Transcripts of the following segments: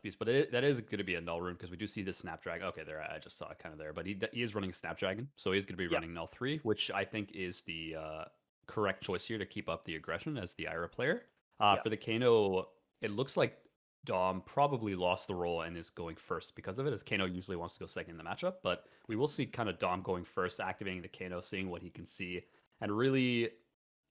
recipes, but that is going to be a null rune because we do see the Snapdragon. Okay, there, I just saw it kind of there, but he is running Snapdragon, so he's going to be Yep. running null 3, which I think is the correct choice here to keep up the aggression as the Ira player. Yep. For the Kano, it looks like Dom probably lost the role and is going first because of it, as Kano usually wants to go second in the matchup. But we will see kind of Dom going first, activating the Kano, seeing what he can see, and really,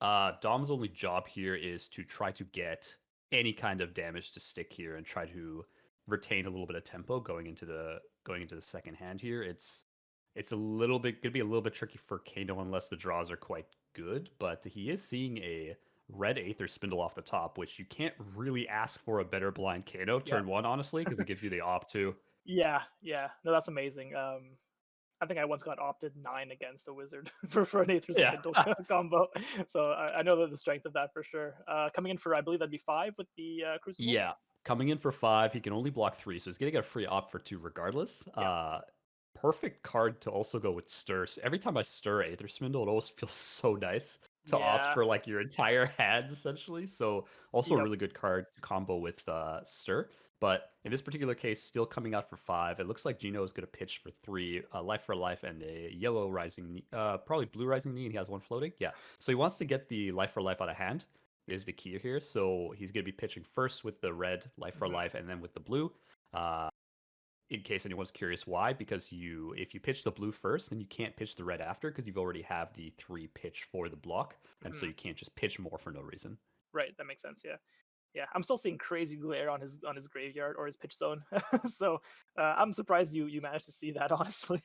Dom's only job here is to try to get any kind of damage to stick here and try to retain a little bit of tempo going into the second hand here. It's a little bit could be a little bit tricky for Kano unless the draws are quite good, but he is seeing a red Aether Spindle off the top, which you can't really ask for a better blind Kano Yep. turn one, honestly, because it gives you the op too. Yeah. Yeah. No, that's amazing. I think I once got opted 9 against a wizard for an Aether Yeah. Spindle combo. So I know that the strength of that for sure. Coming in for, I believe that'd be 5 with the Crucible. Yeah. Coming in for 5, he can only block 3, so he's gonna get a free op for 2 regardless. Yeah. Perfect card to also go with stir. So every time I stir Aether Spindle, it always feels so nice to opt Yeah. for like your entire hand essentially. So also a Yep. really good card to combo with stir. But in this particular case, still coming out for 5. It looks like Gino is going to pitch for 3, life for life, and a yellow rising, probably blue rising knee, and he has one floating. Yeah. So he wants to get the life for life out of hand is the key here. So he's going to be pitching first with the red life for Mhm. life, and then with the blue. Uh, in case anyone's curious why, because if you pitch the blue first, then you can't pitch the red after because you've already have the 3 pitch for the block, and so Mhm. you can't just pitch more for no reason. Right. That makes sense. Yeah. Yeah. I'm still seeing crazy glare on his graveyard or his pitch zone. So I'm surprised you managed to see that. Honestly.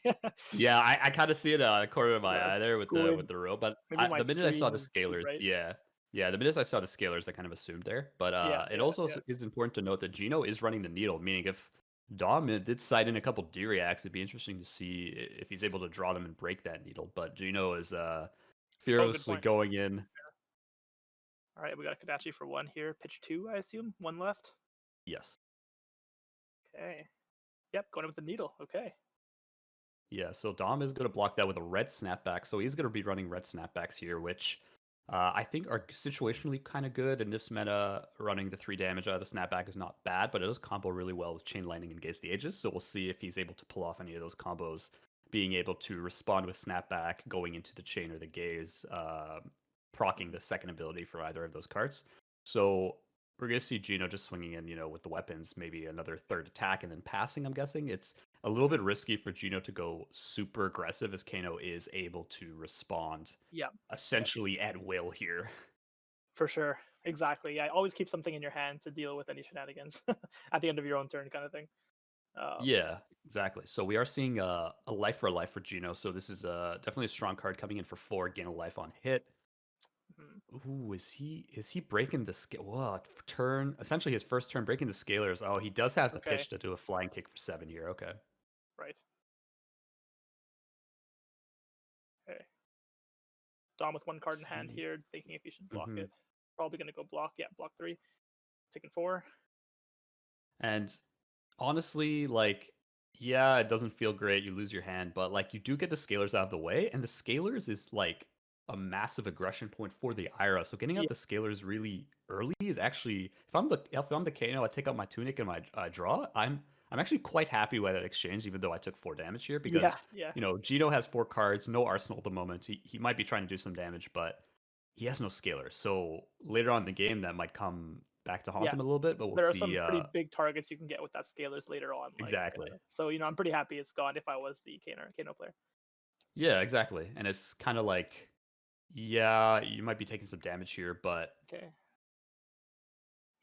Yeah, I kind of see it out of the corner of my Yeah. eye there with Squid. the row, but Maybe my the minute I saw stream the is too scalars, bright. yeah, the minute I saw the scalars, I kind of assumed there. But Yeah. it Yeah. also Yeah. is important to note that Gino is running the needle, meaning if Dom did side in a couple D reacts, it'd be interesting to see if he's able to draw them and break that needle. But Gino is Oh, good fearlessly point. going in. All right. We got a Kadachi for 1 here. Pitch 2, I assume. 1 left. Yes. Okay. Yep. Going in with the needle. Okay. Yeah, so Dom is going to block that with a red snapback. So he's going to be running red snapbacks here, which I think are situationally kind of good. In this meta, running the 3 damage out of the snapback is not bad, but it does combo really well with Chain Lightning and Gaze the Ages. So we'll see if he's able to pull off any of those combos, being able to respond with snapback, going into the Chain or the Gaze, proccing the second ability for either of those cards. So we're going to see Gino just swinging in, with the weapons, maybe another third attack and then passing, I'm guessing. It's a little bit risky for Gino to go super aggressive as Kano is able to respond Yep. Yep. essentially at will here. For sure. Exactly. Yeah. Always keep something in your hand to deal with any shenanigans at the end of your own turn, kind of thing. Yeah, exactly. So we are seeing a life for a life for Gino. So this is definitely a strong card coming in for 4, gain a life on hit. Mhm. Ooh, is he breaking the scale? What turn? Essentially, his first turn breaking the scalars. Oh, he does have the Okay. pitch to do a flying kick for 7 here. Okay. Right. Okay. Dom with 1 card in Let's hand see. here, thinking if he should block Hmm. it. Probably going to go block. Yeah. Block 3. Taking 4. And honestly, like, yeah, it doesn't feel great. You lose your hand, but like, you do get the scalars out of the way, and the scalars is like a massive aggression point for the Ira. So getting Yeah. out the scalars really early is actually, if I'm the Kano, I take out my tunic and my draw. I'm actually quite happy with that exchange, even though I took 4 damage here Yeah. because Yeah. Gino has 4 cards, no arsenal at the moment. He might be trying to do some damage, but he has no scalars. So later on in the game, that might come back to haunt Yeah. him a little bit, but we'll There are some see. pretty big targets you can get with that scalars later on. Exactly. So I'm pretty happy it's gone if I was the Kano player. Yeah, exactly. And it's kind of like, yeah, you might be taking some damage here, but Okay.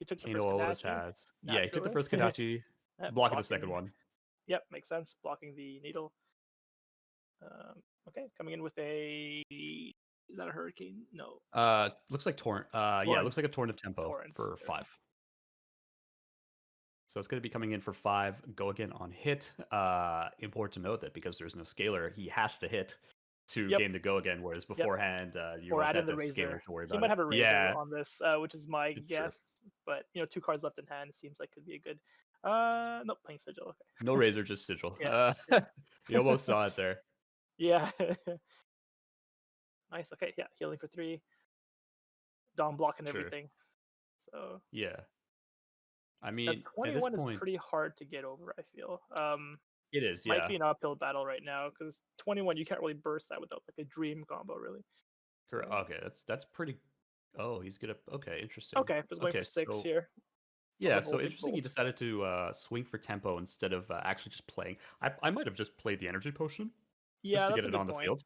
He took the Kano first always Kadachi, has. Yeah, he took the naturally. first Kadachi, blocking the second Blocking. one. Yep, makes sense. Blocking the needle. Okay, coming in with a. Is that a hurricane? No, Looks like Torrent. Yeah, it torrent. looks like a Torrent of Tempo Torrent. for There we 5. So it's going to be coming in for 5. Go again on hit. Important to note that because there's no scalar, he has to hit to Yep. gain the go again, whereas Yep. beforehand, you Or always add in had the that razor. scalar to worry He about might it. have a razor Yeah, on this, which is my it's true. guess. But 2 cards left in hand. It seems like could be a good. Nope, playing sigil. No Okay. razor, just sigil. Yeah. Yeah. You almost saw it there. Yeah. Nice. Okay. Yeah. Healing for 3. Dom blocking Sure. everything. So Yeah. I Now mean, at this 21 is point, pretty hard to get over, I feel. it is, Might yeah. be an uphill battle right now because 21 you can't really burst that without like a dream combo, really. Correct. So Okay, that's pretty. Oh, he's gonna. Okay, interesting. okay, just going Okay, for 6 so here on yeah, the so voltage interesting. He bolt. decided to swing for tempo instead of actually just playing. I might have just played the energy potion just Yeah, to get that's a it good on the point. field.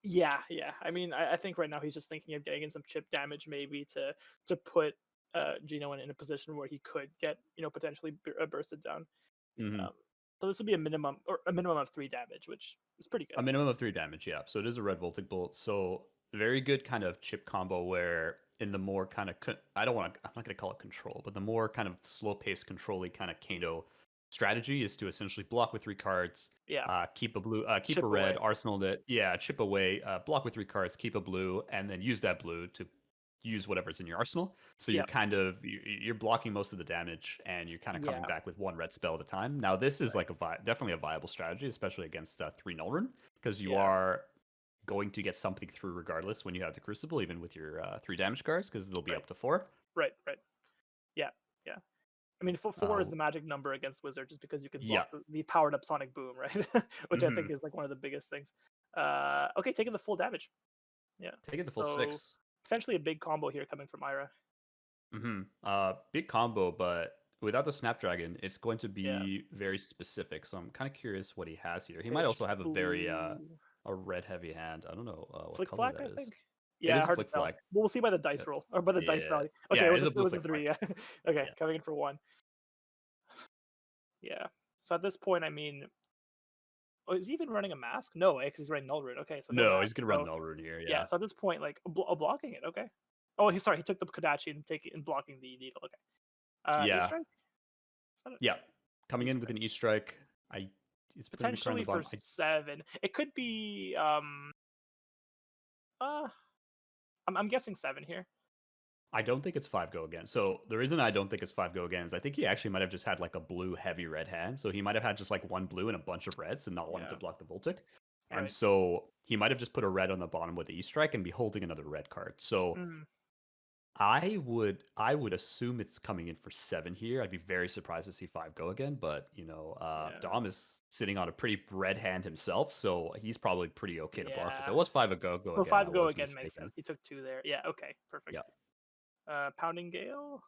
Yeah, yeah. I mean, I think right now he's just thinking of getting in some chip damage maybe to put Gino in a position where he could get potentially bursted down. Hmm. Um, so this would be a minimum of 3 damage, which is pretty A good. minimum of 3 damage, yeah. So it is a red voltic bolt. So very good kind of chip combo where in the more kind of I don't want to I'm not going to call it control, but the more kind of slow paced controlly kind of Kano strategy is to essentially block with 3 cards, Yeah, keep a blue, keep a chip red, away. arsenal it, yeah, chip away, block with 3 cards, keep a blue, and then use that blue to use whatever's in your arsenal. So you're Yep. kind of you're blocking most of the damage, and you're kind of coming Yeah. back with one red spell at a time. Now this is Right. like definitely a viable strategy, especially against 3 Nullrun, because you Yeah. are going to get something through regardless when you have the Crucible, even with your 3 damage cards, because they'll be Right. up to 4. Right. Right. Yeah. Yeah. I mean, 4 is Uh, the magic number against Wizard, just because you can yeah. block the powered up Sonic Boom, right? Which I Hmm. think is like one of the biggest things. Okay, taking the full damage. Yeah. Take it the full So 6. potentially a big combo here coming from Ira. Hmm. Big combo, but without the Snapdragon, it's going to Yeah. be very specific. So I'm kind of curious what he has here. He might Pitch. also have a very Ooh. a red heavy hand. I don't know what Flick color flag, that I is. think. It Yeah, is a hard to flick tell. flag. Well, we'll see by the dice Uh, roll or by the dice Yeah, value. Okay, yeah, it is a it blue was a flick flag. 3. Yeah. Okay, Yeah, coming in for 1. Yeah. So at this point, I mean, oh, is he even running a mask? No way, because he's running null root. Okay, so no no, mask. he's gonna run So null rune here. yeah, Yeah, so at this point, like blocking it. Okay. Oh, he took the Kodachi and take it and blocking the needle. Okay. E yeah, strike. Is that yeah. Coming E in with strike? an E strike. I He's putting the card on the Potentially for bottom. 7. It could be. Uh, I'm guessing 7 here. I don't think it's 5 go again. So the reason I don't think it's 5 go again is I think he actually might have just had like a blue heavy red hand. So he might have had just like one blue and a bunch of reds and not wanted to Yeah. block the Voltic. And Right. so he might have just put a red on the bottom with the E strike and be holding another red card. So Mm, I would assume it's coming in for 7 here. I'd be very surprised to see 5 go again, but yeah. Dom is sitting on a pretty red hand himself, so he's probably pretty okay to block this. Yeah. It was 5 go So again. I 5 go was again makes mistaken. sense. He took 2 there. Yeah. Okay. Perfect. Yeah. Pounding gale.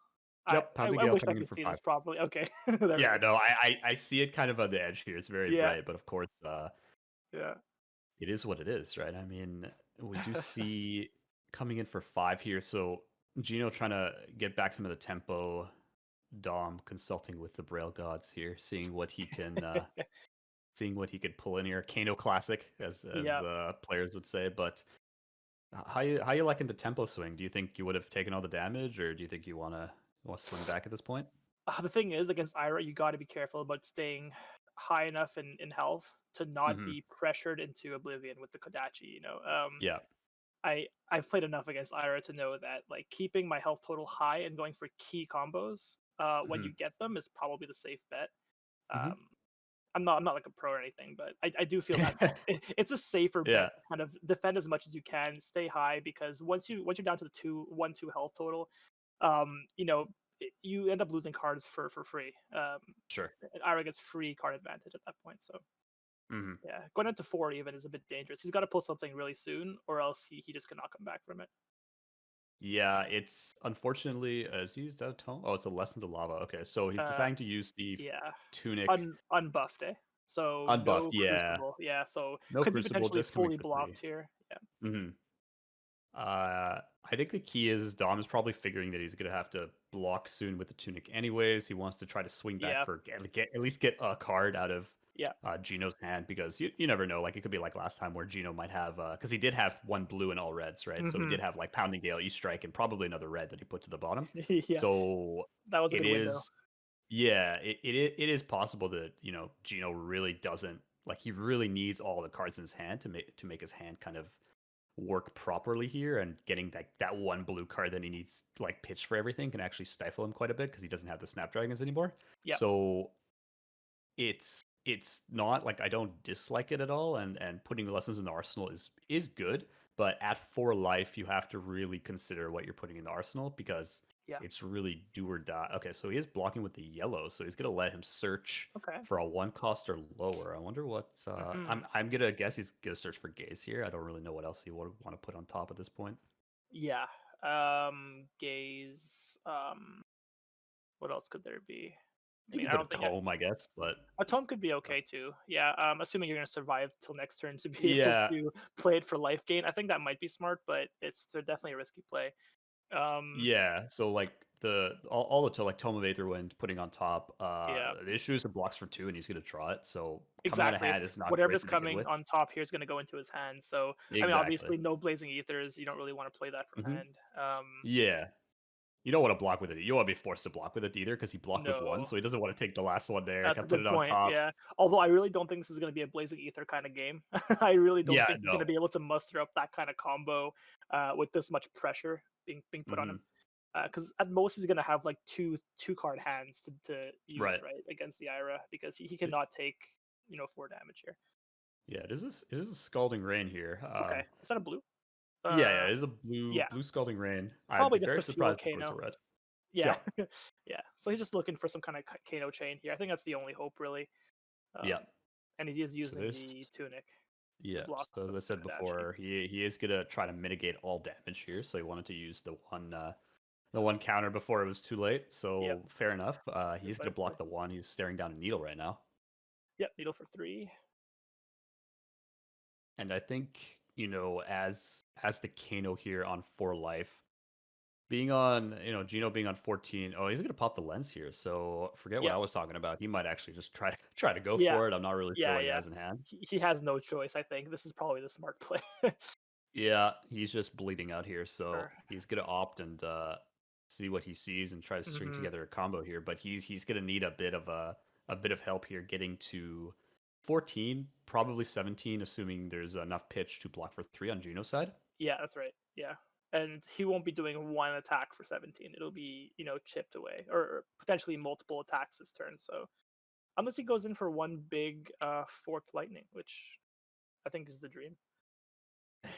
Yep, Pounding I Gale wish I coming in could for see 5. this properly. Okay. There we Yeah, go. no, I see it kind of on the edge here. It's very Yeah. bright, but of course, Yeah. it is what it is, right? I mean, we do see coming in for 5 here. So Gino trying to get back some of the tempo. Dom consulting with the Braille gods here, seeing what he could pull in here. Kano classic, as Yeah. players would say. But how you liking the tempo swing? Do you think you would have taken all the damage, or do you think you want to swing back at this point? The thing is, against Ira, you got to be careful about staying high enough in health to not Hmm. be pressured into oblivion with the Kodachi. Yeah. I've played enough against Ira to know that like keeping my health total high and going for key combos when Hmm. you get them is probably the safe bet. Hmm. Um, I'm not like a pro or anything, but I do feel that it's a safer Yeah. bet to kind of defend as much as you can, stay high because once you're down to the 2 health total, you end up losing cards for free. Sure. And Ira gets free card advantage at that point. So Hmm. yeah, going into 4 even is a bit dangerous. He's got to pull something really soon, or else he just cannot come back from it. Yeah, it's unfortunately is he used that tone? Oh, it's a lesson to lava. Okay, so he's Uh, deciding to use the yeah, tunic unbuffed, eh? So unbuffed. no Yeah, crucible. Yeah, so no could be crucible, potentially just coming fully for 3. blocked here. Yeah. Hmm. I think the key is Dom is probably figuring that he's gonna have to block soon with the tunic anyways. He wants to try to swing back Yeah. for at least get a card out of Yeah. Gino's hand because you never know. Like it could be like last time where Gino might have because he did have one blue and all reds, right? So he Hmm. did have like Pounding Gale, E Strike, and probably another red that he put to the bottom. Yeah. So That was a it good window. is, yeah, it is possible that Gino really doesn't like he really needs all the cards in his hand to make his hand kind of work properly here, and getting that one blue card that he needs like pitch for everything can actually stifle him quite a bit because he doesn't have the Snapdragons anymore. Yeah. So it's not like I don't dislike it at all, and putting lessons in the arsenal is good, but at 4 life you have to really consider what you're putting in the arsenal because Yeah. it's really do or die. Okay, so he is blocking with the yellow, so he's gonna let him search Okay. for a 1 cost or lower. I wonder what's Hmm. I'm gonna guess he's gonna search for gaze here. I don't really know what else he would want to put on top at this point. Yeah. Gaze. What else could there be? I Maybe mean, a I bit of don't think tome, I guess, but a tome could be uh, okay too. Yeah. Assuming you're gonna survive till next turn to be able yeah, to play it for life gain. I think that might be smart, but it's definitely a risky play. Um. yeah. So like all the like Tome of Aetherwind putting on top. Yeah. The issue is it blocks for 2 and he's gonna draw it. So coming out of Exactly. hand is not great Whatever's to begin coming with. on top here is going to go into his hand. So, I mean, Exactly. obviously, no blazing ethers. You don't really want to play that from Hmm. hand. Yeah. You don't want to block with it. You don't want to be forced to block with it either because he blocked with one, No, so he doesn't want to take the last one there. that's Can a put good it on point. top. Yeah. Although I really don't think this is going to be a blazing ether kind of game. I really don't Yeah, think he's going to no. be able to muster up that kind of combo with this much pressure being put on Hmm. him. Because at most he's going to have like two card hands to use Right. right against the Ira because he cannot take 4 damage here. Yeah, it is a Scalding Rain here. Okay, is that a blue? Yeah, Uh, it is a yeah, blue Scalding Rain. I'd probably be just very to fuel surprised if it was a Kano. red. Yeah, Yeah, yeah. So he's just looking for some kind of Kano chain here. I think that's the only hope, really. yeah. Um, and he is So using there's the tunic to yeah. block So as I the said Kadachi. before, he is gonna try to mitigate all damage here. So he wanted to use the one counter before it was too late. Yep, So fair enough. He's gonna precisely. block the one. He's staring down a needle right now. Yep, needle for 3. And I think, as the Kano here on 4 life, being on, Gino being on 14. Oh, he's gonna pop the lens here. So forget what Yep. I was talking about. He might actually just try to go Yeah, for it. I'm not really sure yeah, what he yeah. has in hand. He has no choice. I think this is probably the smart play. Yeah, he's just bleeding out here, so Or, he's gonna opt and see what he sees and try to string hmm together a combo here. But he's gonna need a bit of help here getting to 14, probably 17, assuming there's enough pitch to block for 3 on Gino's side. Yeah, that's right. Yeah. And he won't be doing one attack for 17. It'll be, chipped away or potentially multiple attacks this turn. So unless he goes in for one big forked lightning, which I think is the dream.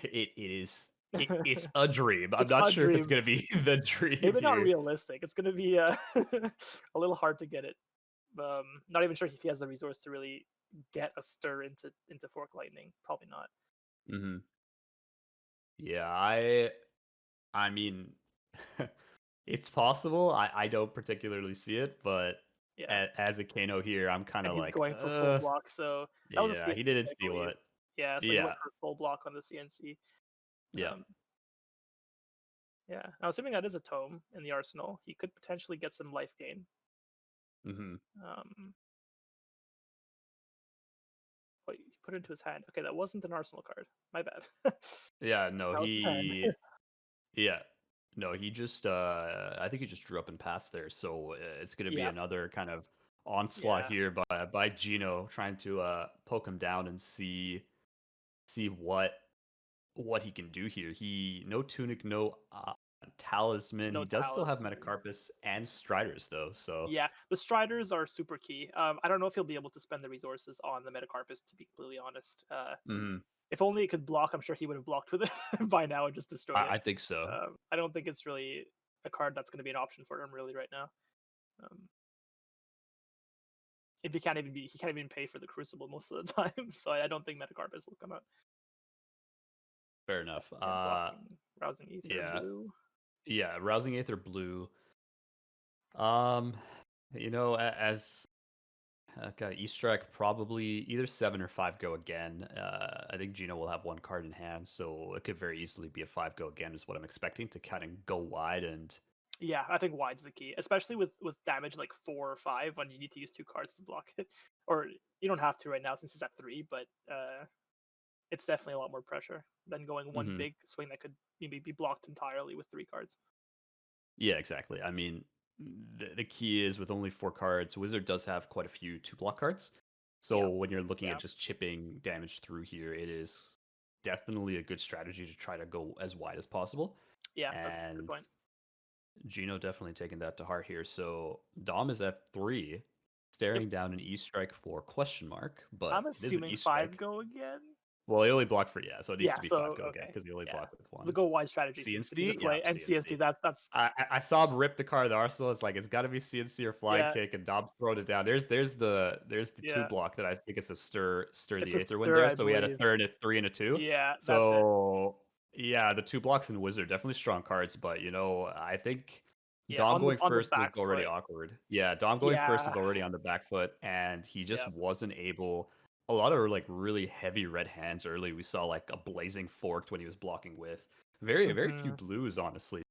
It is it's a dream. I'm It's not a sure if it's dream. gonna be the dream Maybe not here. realistic. It's gonna be a little hard to get it. Not even sure if he has the resource to really get a stir into fork lightning. Probably not. Hmm. Yeah, I mean, it's possible. I don't particularly see it, but Yeah. as a Kano here, I'm kind And of he's like, going for full block. So that was a yeah, he didn't CNC, I see believe. what. Yeah. So he Yeah, went for full block on the CNC. yeah. Um, yeah. Now, assuming that is a tome in the arsenal, he could potentially get some life gain. Hmm. Um, oh, he put it into his hand. Okay, that wasn't an arsenal card. My bad. that Yeah, no, was his hand. yeah. No, he just I think he just drew up and passed there. So it's going to be Yeah. another kind of onslaught Yeah. here by Gino trying to poke him down and see what he can do here. He no tunic, no talisman. No He does still have talisman. Metacarpus and Striders though. So Yeah, the Striders are super key. I don't know if he'll be able to spend the resources on the Metacarpus, to be completely honest. mhm, If only it could block, I'm sure he would have blocked with it by now and just destroyed it. I think so. I don't think it's really a card that's going to be an option for him really right now. Um, if he can't even pay for the Crucible most of the time, so I don't think Metacarpus will come out. Fair enough. Yeah, blocking Rousing Ether Yeah, blue. yeah. Rousing Aether blue. Um, as okay, E-Strike probably either 7 or 5 go again. I think Gino will have one card in hand, so it could very easily be a 5 go again, is what I'm expecting to kind of go wide. And Yeah, I think wide's the key, especially with damage like 4 or 5 when you need to use 2 cards to block it. Or you don't have to right now since it's at 3, but it's definitely a lot more pressure than going one mhm. big swing that could maybe be blocked entirely with 3 cards. Yeah, exactly. I mean, the key is with only 4 cards, Wizard does have quite a few 2 block cards. Yeah, So when you're looking at yeah, just chipping damage through here, it is definitely a good strategy to try to go as wide as possible. yeah. That's a good And point. Gino definitely taking that to heart here. So Dom is at 3, Yep. staring down an E strike for question mark, but I'm it is an E assuming five strike. go again. Well, he only blocked for so it needs Yeah, to be 5 so go again okay, because he only yeah. blocked with The 1. go wide strategy seems to be the CNC? Yeah, play, and CNC. CNC that's I saw him rip the card of the Arsenal. It's like it's got to be CNC or flying yeah, kick, and Dom throwed it down. There's the two yeah. block that I think it's a stir It's the a Aether win stir, there. I So we had a believe. third, a 3, and a 2. Yeah, that's it. So yeah, the 2 blocks and Wizard definitely strong cards, but I think Yeah, Dom on the going first was back already foot. awkward. Yeah, Dom going first Yeah, was already on the back foot, and he just yep. wasn't able. A lot of like really heavy red hands early. We saw like a blazing forked when he was blocking with. Very few Mhm. blues, honestly.